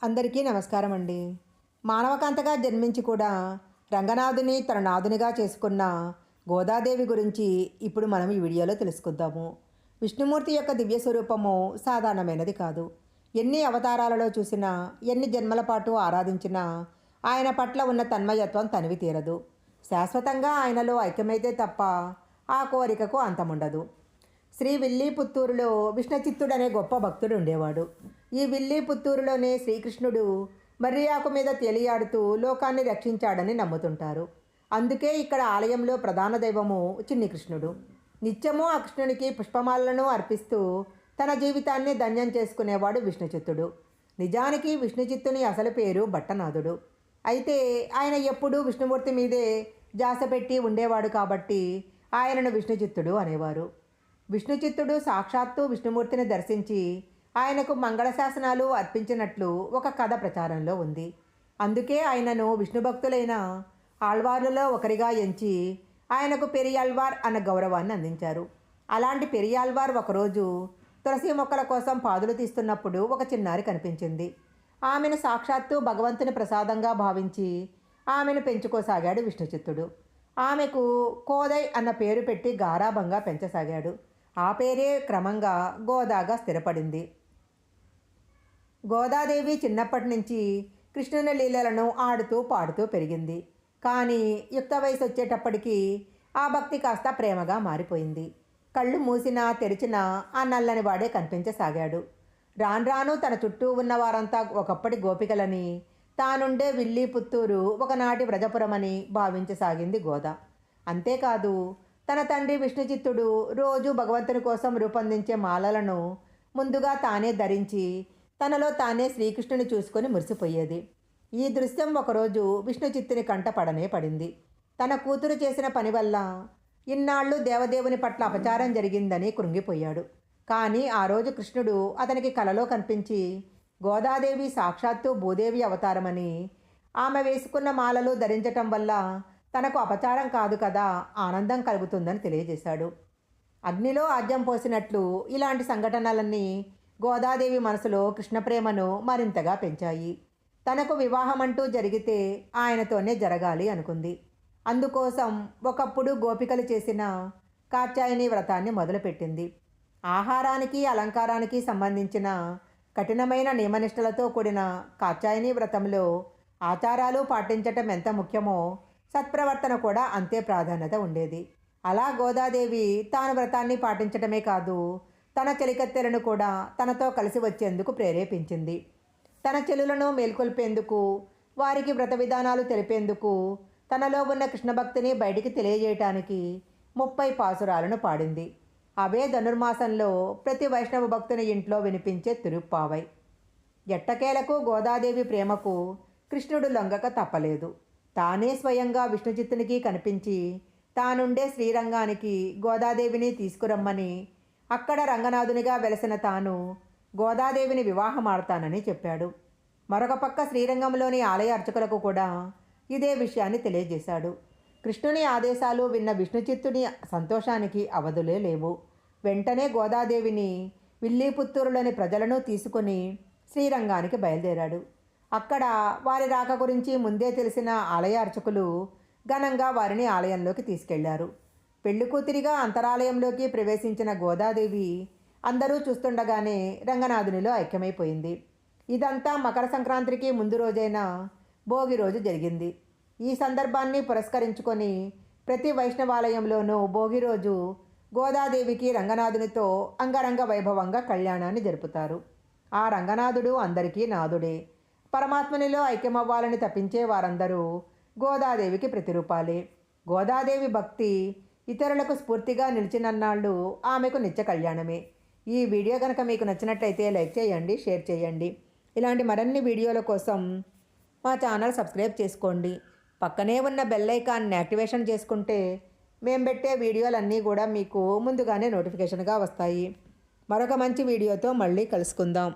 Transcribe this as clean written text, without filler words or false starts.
అందరికీ నమస్కారం అండి. మానవకాంతగా జన్మించి కూడా రంగనాథుని తన నాథునిగా చేసుకున్న గోదాదేవి గురించి ఇప్పుడు మనం ఈ వీడియోలో తెలుసుకుందాము. విష్ణుమూర్తి యొక్క దివ్య స్వరూపము సాధారణమైనది కాదు. ఎన్ని అవతారాలలో చూసినా, ఎన్ని జన్మల పాటు ఆరాధించినా ఆయన పట్ల ఉన్న తన్మయత్వం తనివి తీరదు. శాశ్వతంగా ఆయనలో ఐక్యమైతే తప్ప ఆ కోరికకు అంతముండదు. శ్రీ విల్లీపుత్తూరులో విష్ణుచిత్తుడనే గొప్ప భక్తుడు ఉండేవాడు. ఈ విల్లీపుత్తూరులోనే శ్రీకృష్ణుడు మర్రియాకు మీద తేలియాడుతూ లోకాన్ని రక్షించాడని నమ్ముతుంటారు. అందుకే ఇక్కడ ఆలయంలో ప్రధాన దైవము చిన్ని కృష్ణుడు. నిత్యము ఆ కృష్ణునికి పుష్పమాలను అర్పిస్తూ తన జీవితాన్ని ధన్యం చేసుకునేవాడు విష్ణుచిత్తుడు. నిజానికి విష్ణుచిత్తుని అసలు పేరు భట్టనాథుడు. అయితే ఆయన ఎప్పుడూ విష్ణుమూర్తి మీదే ధ్యాస పెట్టి ఉండేవాడు కాబట్టి ఆయనను విష్ణుచిత్తుడు అనేవారు. విష్ణుచిత్తుడు సాక్షాత్తు విష్ణుమూర్తిని దర్శించి ఆయనకు మంగళశాసనాలు అర్పించినట్లు ఒక కథ ప్రచారంలో ఉంది. అందుకే ఆయనను విష్ణుభక్తులైన ఆళ్వార్లలో ఒకరిగా ఎంచి ఆయనకు పెరియాళ్వార్ అన్న గౌరవాన్ని అందించారు. అలాంటి పెరియాళ్వార్ ఒకరోజు తులసి మొక్కల కోసం పాదులు తీస్తున్నప్పుడు ఒక చిన్నారి కనిపించింది. ఆమెను సాక్షాత్తు భగవంతుని ప్రసాదంగా భావించి ఆమెను పెంచుకోసాగాడు విష్ణుచిత్తుడు. ఆమెకు కోదై అన్న పేరు పెట్టి గారాభంగా పెంచసాగాడు. ఆ పేరే క్రమంగా గోదాగా స్థిరపడింది. గోదాదేవి చిన్నప్పటి నుంచి కృష్ణుని లీలలను ఆడుతూ పాడుతూ పెరిగింది. కానీ యుక్త వయసు వచ్చేటప్పటికి ఆ భక్తి కాస్త ప్రేమగా మారిపోయింది. కళ్ళు మూసినా తెరిచినా ఆ నల్లని వాడే కనిపించసాగాడు. రాను రాను తన చుట్టూ ఉన్న వారంతా ఒకప్పటి గోపికలని, తానుండే విల్లీపుత్తూరు ఒకనాటి వ్రజపురమని భావించసాగింది గోద. అంతేకాదు తన తండ్రి విష్ణుచిత్తుడు రోజు భగవంతుని కోసం రూపొందించే మాలలను ముందుగా తానే ధరించి తనలో తానే శ్రీకృష్ణుని చూసుకొని మురిసిపోయేది. ఈ దృశ్యం ఒకరోజు విష్ణుచిత్తుని కంట పడనే పడింది. తన కూతురు చేసిన పని వల్ల ఇన్నాళ్ళు దేవదేవుని పట్ల అపచారం జరిగిందని కృంగిపోయాడు. కానీ ఆ రోజు కృష్ణుడు అతనికి కలలో కనిపించి గోదాదేవి సాక్షాత్తు భూదేవి అవతారమని, ఆమె వేసుకున్న మాలలు ధరించటం వల్ల తనకు అపచారం కాదు కదా, ఆనందం కలుగుతుందని తెలియజేశాడు. అగ్నిలో ఆజ్యం పోసినట్లు ఇలాంటి సంఘటనలన్నీ గోదాదేవి మనసులో కృష్ణప్రేమను మరింతగా పెంచాయి. తనకు వివాహం అంటూ జరిగితే ఆయనతోనే జరగాలి అనుకుంది. అందుకోసం ఒకప్పుడు గోపికలు చేసిన కాత్యాయని వ్రతాన్ని మొదలుపెట్టింది. ఆహారానికి అలంకారానికి సంబంధించిన కఠినమైన నియమనిష్టలతో కూడిన కాత్యాయని వ్రతంలో ఆచారాలు పాటించటం ఎంత ముఖ్యమో సత్ప్రవర్తన కూడా అంతే ప్రాధాన్యత ఉండేది. అలా గోదాదేవి తాను వ్రతాన్ని పాటించటమే కాదు, తన చెలికత్తెలను కూడా తనతో కలిసి వచ్చేందుకు ప్రేరేపించింది. తన చెలులను మేల్కొల్పేందుకు, వారికి వ్రత విధానాలు తెలిపేందుకు, తనలో ఉన్న కృష్ణభక్తిని బయటికి తెలియజేయటానికి 30 పాసురాలను పాడింది. అవే ధనుర్మాసంలో ప్రతి వైష్ణవ భక్తుని ఇంట్లో వినిపించే తిరుప్పావై. ఎట్టకేలకు గోదాదేవి ప్రేమకు కృష్ణుడు లొంగక తప్పలేదు. తానే స్వయంగా విష్ణుచిత్తునికి కనిపించి తానుండే శ్రీరంగానికి గోదాదేవిని తీసుకురమ్మని, అక్కడ రంగనాథునిగా వెలసిన తాను గోదాదేవిని వివాహమాడతానని చెప్పాడు. మరొక పక్క శ్రీరంగంలోని ఆలయ అర్చకులకు కూడా ఇదే విషయాన్ని తెలియజేశాడు. కృష్ణుని ఆదేశాలు విన్న విష్ణుచిత్తుని సంతోషానికి అవధులే లేవు. వెంటనే గోదాదేవిని విల్లీపుత్తూరులోని ప్రజలను తీసుకొని శ్రీరంగానికి బయలుదేరాడు. అక్కడ వారి రాక గురించి ముందే తెలిసిన ఆలయ అర్చకులు ఘనంగా వారిని ఆలయంలోకి తీసుకెళ్లారు. పెళ్లికూతురిగా అంతరాలయంలోకి ప్రవేశించిన గోదాదేవి అందరూ చూస్తుండగానే రంగనాథునిలో ఐక్యమైపోయింది. ఇదంతా మకర సంక్రాంతికి ముందు రోజైన భోగి రోజు జరిగింది. ఈ సందర్భాన్ని పురస్కరించుకొని ప్రతి వైష్ణవాలయంలోనూ భోగి రోజు గోదాదేవికి రంగనాథునితో అంగరంగ వైభవంగా కళ్యాణాన్ని జరుపుతారు. ఆ రంగనాథుడు అందరికీ నాథుడే. పరమాత్మనిలో ఐక్యమవ్వాలని తప్పించే వారందరూ గోదాదేవికి ప్రతిరూపాలే. గోదాదేవి భక్తి ఇతరులకు స్ఫూర్తిగా నిలిచినన్నాళ్ళు ఆమెకు నిత్య కళ్యాణమే. ఈ వీడియో కనుక మీకు నచ్చినట్లయితే లైక్ చేయండి, షేర్ చేయండి. ఇలాంటి మరిన్ని వీడియోల కోసం మా ఛానల్ సబ్స్క్రైబ్ చేసుకోండి. పక్కనే ఉన్న బెల్ ఐకాన్ని యాక్టివేషన్ చేసుకుంటే మేము పెట్టే వీడియోలన్నీ కూడా మీకు ముందుగానే నోటిఫికేషన్గా వస్తాయి. మరొక మంచి వీడియోతో మళ్ళీ కలుసుకుందాం.